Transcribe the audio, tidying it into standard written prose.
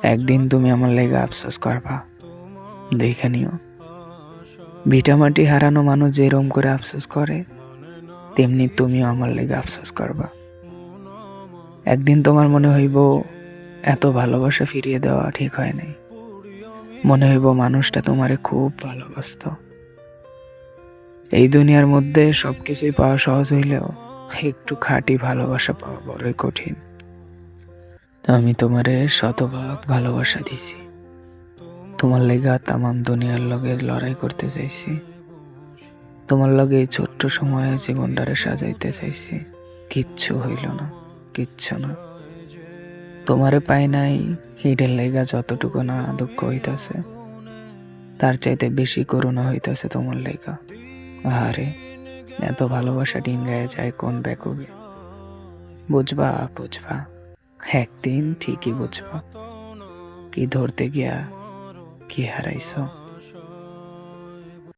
একদিন তুমি আমার লেগে আফসোস করবা, দেখে নিও। ভিটামাটি হারানো মানুষ যেরম করে আফসোস করে, তেমনি তুমিও আমার লেগে আফসোস করবা। একদিন তোমার মনে হইব এত ভালোবাসা ফিরিয়ে দেওয়া ঠিক হয় নাই। মনে হইব মানুষটা তোমারে খুব ভালোবাসত। এই দুনিয়ার মধ্যে সবকিছুই পাওয়া সহজ হইলেও একটু খাঁটি ভালোবাসা পাওয়া বড়ই কঠিন। আমি তোমারে শতভাগ ভালোবাসা দিছি। তোমার লেগা তামাম দুনিয়ার লগে লড়াই করতে চাইছি। তোমার লগে এই ছোট্ট সময়ে জীবনটারে সাজাইতে চাইছি। কিচ্ছু হইল না, কিচ্ছু না। তোমারে পাই নাই, হিডের লেগা যতটুকু না দুঃখ হইতাছে, তার চাইতে বেশি করুণা হইতাছে তোমার লেগা। আহারে, এত ভালোবাসা ডিঙ্গায় যায় কোন ব্যাকুবে। বুঝবা বুঝবা, একদিন ঠিকই বুঝবা, কি ধরতে গিয়া কি হারাইছো।